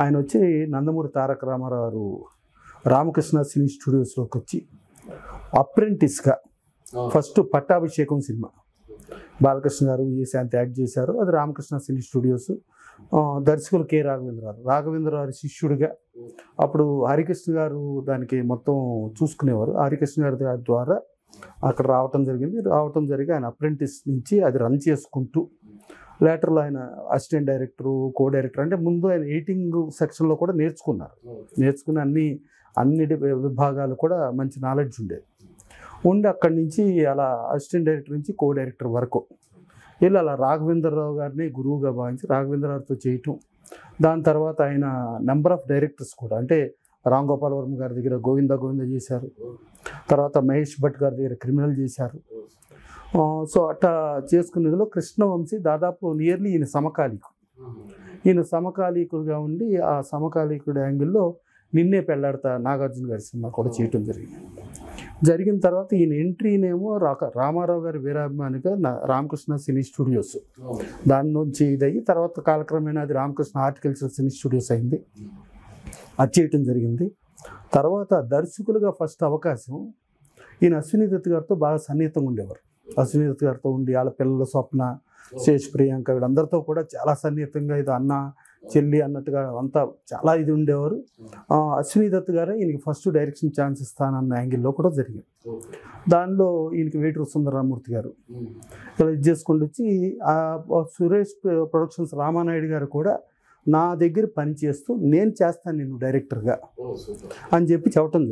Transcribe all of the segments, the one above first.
ఆయన వచ్చి నందమూరి తారక రామారావు గారు రామకృష్ణ సినీ స్టూడియోస్లోకి వచ్చి అప్రెంటిస్గా ఫస్ట్ పట్టాభిషేకం సినిమా బాలకృష్ణ గారు విజయశాంతి యాక్ట్ చేశారు. అది రామకృష్ణ సినీ స్టూడియోస్. దర్శకులు కె రాఘవేంద్ర గారి శిష్యుడిగా అప్పుడు హరికృష్ణ గారు దానికి మొత్తం చూసుకునేవారు. హరికృష్ణ గారి ద్వారా అక్కడ రావటం జరిగి ఆయన అప్రెంటిస్ నుంచి అది రన్ చేసుకుంటూ లేటర్లో ఆయన అసిస్టెంట్ డైరెక్టరు, కో డైరెక్టర్, అంటే ముందు ఆయన ఎడిటింగ్ సెక్షన్లో కూడా నేర్చుకుని అన్ని విభాగాలు కూడా మంచి నాలెడ్జ్ ఉండి అక్కడి నుంచి అలా అసిస్టెంట్ డైరెక్టర్ నుంచి కో డైరెక్టర్ వరకు వీళ్ళు అలా రాఘవేంద్రరావు గారిని గురువుగా భావించి రాఘవేంద్రరావుతో చేయటం. దాని తర్వాత ఆయన నెంబర్ ఆఫ్ డైరెక్టర్స్ కూడా, అంటే రామ్ గోపాల్ వర్మ గారి దగ్గర గోవింద చేశారు. తర్వాత మహేష్ భట్ గారి దగ్గర క్రిమినల్ చేశారు. సో అట్లా చేసుకునేదిలో కృష్ణవంశీ దాదాపు నియర్లీ ఈయన సమకాలీకుడుగా ఉండి ఆ సమకాలీకుడి యాంగిల్లో నిన్నే పెళ్ళాడతా నాగార్జున గారి సినిమా కూడా చేయటం జరిగిన తర్వాత ఈయన ఎంట్రీనేమో రామారావు గారి వీరాభిమానిగా రామకృష్ణ సినీ స్టూడియోస్, దాని నుంచి ఇదయ్యి తర్వాత కాలక్రమేణా అది రామకృష్ణ హార్టికల్చర్ సినీ స్టూడియోస్ అయింది. అది చేయటం జరిగింది. తర్వాత దర్శకులుగా ఫస్ట్ అవకాశం ఈయన అశ్విని దత్ గారితో బాగా సన్నిహితంగా ఉండేవారు. అశ్విని దత్ గారితో ఉండి వాళ్ళ పిల్లలు స్వప్న, శేష్, ప్రియాంక వీళ్ళందరితో కూడా చాలా సన్నిహితంగా ఇది అన్న చెల్లి అన్నట్టుగా అంతా చాలా ఇది ఉండేవారు. అశ్విని దత్ గారే ఈయనకి ఫస్ట్ డైరెక్షన్ ఛాన్స్ ఇస్తానన్న యాంగిల్లో కూడా జరిగింది. దానిలో ఈయనకి వేటూరు సుందరరామూర్తి గారు ఇలా ఇది చేసుకుంటూ వచ్చి సురేష్ ప్రొడక్షన్స్ రామానాయుడు గారు కూడా నా దగ్గర పని చేస్తూ నేను చేస్తాను నేను డైరెక్టర్గా అని చెప్పి చెప్పటం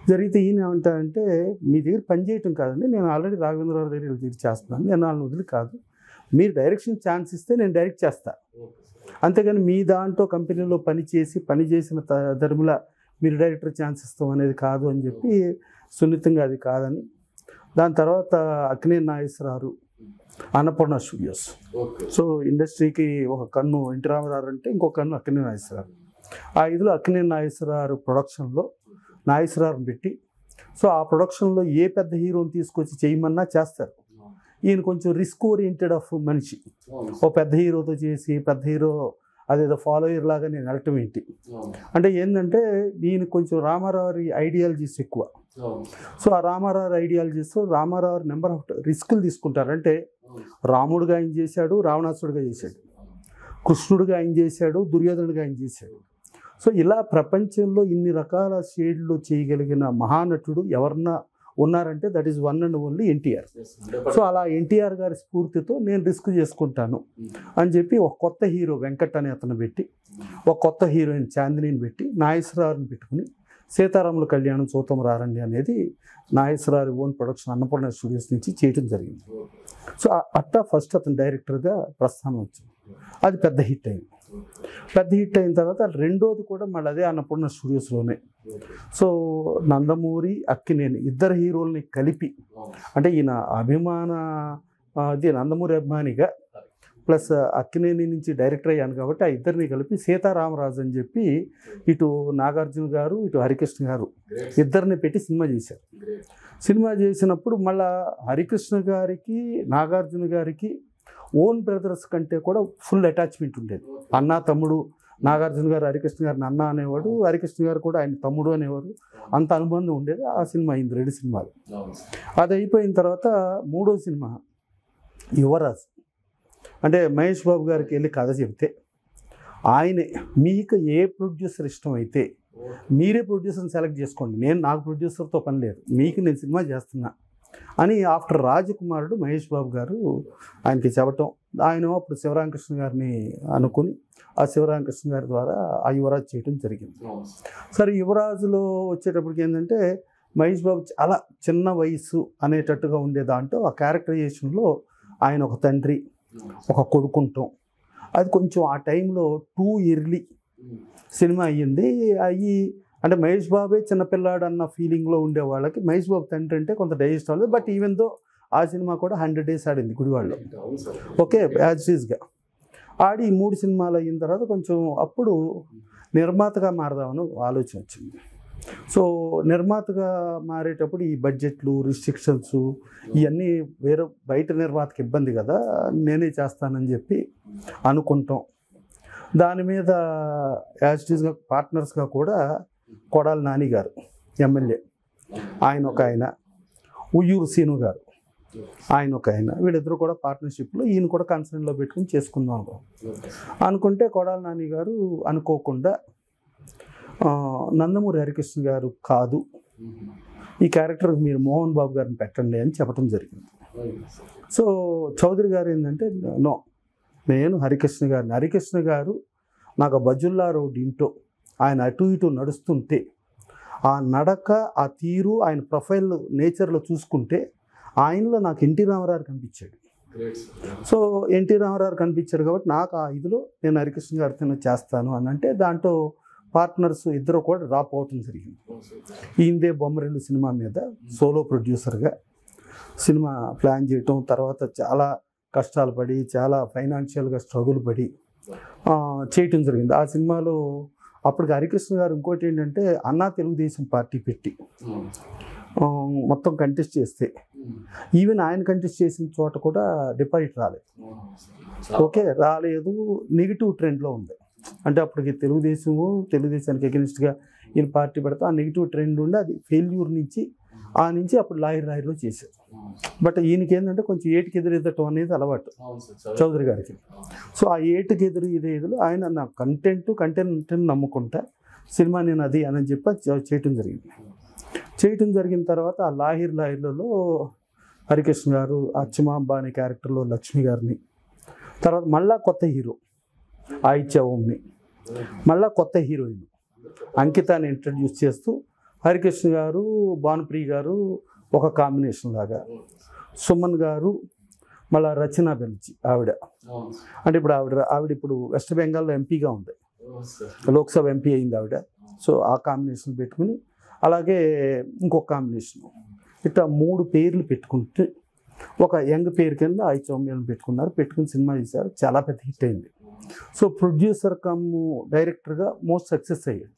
జరిగితే ఈయన ఏమంటారంటే మీ దగ్గర పని చేయటం కాదండి, నేను ఆల్రెడీ రాఘవేంద్రరావు దగ్గర చేస్తున్నాను, నేను వాళ్ళని వదిలి కాదు, మీరు డైరెక్షన్ ఛాన్స్ ఇస్తే నేను డైరెక్ట్ చేస్తాను, అంతేగాని మీ దాంట్లో కంపెనీలో పని చేసిన ధర్మలా మీరు డైరెక్టర్ ఛాన్స్ ఇస్తాం అనేది కాదు అని చెప్పి సున్నితంగా అది కాదని. దాని తర్వాత అక్కినేని నాగేశ్వరరావు, అన్నపూర్ణ స్టూడియోస్. సో ఇండస్ట్రీకి ఒక కన్ను ఎన్టీ రామారావు అంటే ఇంకో కన్ను అక్కినేని నాగేశ్వరరావు. ఆ ఇదిలో అక్కినేని నాగేశ్వరరావు ప్రొడక్షన్లో నాగేశ్వరరావుని పెట్టి, సో ఆ ప్రొడక్షన్లో ఏ పెద్ద హీరోని తీసుకొచ్చి చేయమన్నా చేస్తారు. ఈయన కొంచెం రిస్క్ ఓరియంటెడ్ ఆఫ్ మనిషి. ఓ పెద్ద హీరోతో చేసి పెద్ద హీరో అదేదో ఫాలోయర్ లాగా నేను వెళ్ళటం ఏంటి అంటే ఏంటంటే ఈయన కొంచెం రామారావు ఐడియాలజీస్ ఎక్కువ. సో ఆ Rama Rao ideologies Rama Rao number of రిస్కులు తీసుకుంటారు. అంటే రాముడుగా ఆయన చేశాడు, రావణాసుడుగా చేశాడు, కృష్ణుడిగా ఆయన చేశాడు, దుర్యోధనుడిగా ఆయన చేశాడు. సో ఇలా ప్రపంచంలో ఇన్ని రకాల షేడ్లు చేయగలిగిన మహానటుడు ఎవరన్నా ఉన్నారంటే that is one and only NTR. So అలా ఎన్టీఆర్ గారి స్ఫూర్తితో నేను రిస్క్ చేసుకుంటాను అని చెప్పి ఒక కొత్త హీరో వెంకట్ అనే అతను పెట్టి, ఒక కొత్త హీరోయిన్ చాందినిని పెట్టి, నాగేశ్వరరావుని పెట్టుకుని సీతారాముల కళ్యాణం చూతం రారండి అనేది Nageswara Rao own production Annapurna studios నుంచి చేయడం జరిగింది. సో అట్టా ఫస్ట్ అతను డైరెక్టర్గా ప్రస్థానం వచ్చింది. అది పెద్ద హిట్ అయిన తర్వాత రెండోది కూడా మళ్ళీ అదే అన్నపూర్ణ స్టూడియోస్లోనే. సో నందమూరి, అక్కినేని ఇద్దరు హీరోల్ని కలిపి, అంటే ఈయన అది నందమూరి అభిమానిగా ప్లస్ అక్కినేని నుంచి డైరెక్టర్ అయ్యాను కాబట్టి ఆ ఇద్దరిని కలిపి సీతారామరాజు అని చెప్పి ఇటు నాగార్జున గారు ఇటు హరికృష్ణ గారు ఇద్దరిని పెట్టి సినిమా చేసినప్పుడు మళ్ళా హరికృష్ణ గారికి నాగార్జున గారికి ఓన్ బ్రదర్స్ కంటే కూడా ఫుల్ అటాచ్మెంట్ ఉండేది. అన్న తమ్ముడు, నాగార్జున గారు హరికృష్ణ గారిని అన్న అనేవాడు, హరికృష్ణ గారు కూడా ఆయన తమ్ముడు అనేవారు. అంత అనుబంధం ఉండేది. ఆ సినిమా అయింది, 2 సినిమాలు. అది అయిపోయిన తర్వాత మూడో సినిమా యువరాజ్, అంటే మహేష్ బాబు గారికి వెళ్ళి కథ చెప్తే ఆయనే మీకు ఏ ప్రొడ్యూసర్ ఇష్టమైతే మీరే ప్రొడ్యూసర్ని సెలెక్ట్ చేసుకోండి, నాకు ప్రొడ్యూసర్తో పని లేదు, మీకు నేను సినిమా చేస్తున్నా అని ఆఫ్టర్ రాజకుమారుడు మహేష్ బాబు గారు ఆయనకి చెప్పటం. ఆయన అప్పుడు శివరామకృష్ణ గారిని అనుకుని ఆ శివరామకృష్ణ గారి ద్వారా ఆ యువరాజ్ చేయడం జరిగింది. సరే యువరాజులో వచ్చేటప్పటికి ఏంటంటే మహేష్ బాబు చాలా చిన్న వయసు అనేటట్టుగా ఉండే దాంట్లో ఆ క్యారెక్టరైజేషన్లో ఆయన ఒక తండ్రి, ఒక కొడుకుంటాం, అది కొంచెం ఆ టైంలో టూ ఎర్లీ సినిమా అయ్యింది. అంటే మహేష్ బాబే చిన్నపిల్లాడు అన్న ఫీలింగ్లో ఉండే వాళ్ళకి మహేష్ బాబు తండ్రి అంటే కొంత డైజెస్ట్ అవ్వలేదు. బట్ ఈవెన్ దో ఆ సినిమా కూడా 100 days ఆడింది గుడివాడలో. ఓకే, యాజ్ ఈజ్గా ఆడి 3 సినిమాలు అయిన తర్వాత కొంచెం అప్పుడు నిర్మాతగా మారదామని ఆలోచన వచ్చింది. సో నిర్మాతగా మారేటప్పుడు ఈ బడ్జెట్లు, రిస్ట్రిక్షన్స్ ఇవన్నీ బయట నిర్మాతకి ఇబ్బంది కదా, నేనే చేస్తానని చెప్పి అనుకుంటాం. దాని మీద యాజ్ ఇట్ ఈస్గా పార్ట్నర్స్గా కూడా కొడాలి నాని గారు ఎమ్మెల్యే, ఆయన ఒక ఆయన, ఉయ్యూరు సీను గారు ఆయన ఒక ఆయన, వీళ్ళిద్దరు కూడా పార్ట్నర్షిప్లో ఈయన కూడా కన్సర్న్లో పెట్టుకుని చేసుకుందాం అనుకుంటే కొడాలి నాని గారు అనుకోకుండా నందమూరి హరికృష్ణ గారు కాదు, ఈ క్యారెక్టర్ మీరు మోహన్ బాబు గారిని పెట్టండి అని చెప్పడం జరిగింది. సో చౌదరి గారు ఏంటంటే నో, నేను హరికృష్ణ గారు నాకు బజుల్లా రోడ్ ఇంటో ఆయన అటు ఇటు నడుస్తుంటే ఆ నడక, ఆ తీరు, ఆయన ప్రొఫైల్ నేచర్లో చూసుకుంటే ఆయనలో నాకు ఎన్టీ రామారావు కనిపించాడు. సో ఎన్టీ రామారావు కనిపించారు కాబట్టి నాకు ఆ ఇదిలో నేను హరికృష్ణ గారితో చేస్తాను అని అంటే దాంట్లో పార్ట్నర్స్ ఇద్దరు కూడా డ్రాప్ అవటం జరిగింది. ఈయనదే బొమ్మరిల్లు సినిమా మీద సోలో ప్రొడ్యూసర్గా సినిమా ప్లాన్ చేయటం, తర్వాత చాలా కష్టాలు పడి చాలా ఫైనాన్షియల్గా స్ట్రగుల్ పడి చేయటం జరిగింది. ఆ సినిమాలో అప్పటికి హరికృష్ణ గారు ఇంకోటి ఏంటంటే అన్నా తెలుగుదేశం పార్టీ పెట్టి మొత్తం కంటెస్ట్ చేస్తే ఈవెన్ ఆయన కంటెస్ట్ చేసిన చోట కూడా డిపాజిట్ రాలేదు. ఓకే, రాలేదు, నెగిటివ్ ట్రెండ్లో ఉంది. అంటే అప్పటికి తెలుగుదేశానికి అగెనిస్ట్గా ఈయన పార్టీ పెడితే ఆ నెగిటివ్ ట్రెండ్ ఉండి అది ఫెయిల్యూర్ నుంచి అప్పుడు లాయర్లో చేశారు. బట్ ఈయనకి ఏంటంటే కొంచెం ఏటికి ఎదురెదటం అనేది అలవాటు చౌదరి గారికి. సో ఆ ఏటికి ఎదురు ఆయన నా కంటెంట్ నమ్ముకుంటా సినిమా నేను అది అని చెప్పి చేయటం జరిగిన తర్వాత ఆ లాహిర్లలో హరికృష్ణ గారు, అచ్చమాంబ అనే క్యారెక్టర్లో లక్ష్మి గారిని, తర్వాత మళ్ళా కొత్త హీరో ఆయిత్య ఓంని, మళ్ళా కొత్త హీరోయిన్ అంకితాన్ని ఇంట్రడ్యూస్ చేస్తూ హరికృష్ణ గారు, భానుప్రియ గారు ఒక కాంబినేషన్ లాగా, సుమన్ గారు, మళ్ళీ రచనా బెనర్జీ ఆవిడ, అంటే ఇప్పుడు ఆవిడ ఇప్పుడు వెస్ట్ బెంగాల్లో ఎంపీగా ఉంది, లోక్సభ ఎంపీ అయింది ఆవిడ. సో ఆ కాంబినేషన్ పెట్టుకుని, అలాగే ఇంకొక కాంబినేషన్, ఇట్లా 3 పేర్లు పెట్టుకుంటే ఒక యంగ్ పేరు కింద ఐచౌమ్యాలను పెట్టుకుని సినిమా తీశారు. చాలా పెద్ద హిట్ అయింది. సో ప్రొడ్యూసర్ కమ్ డైరెక్టర్గా మోస్ట్ సక్సెస్ అయ్యాడు.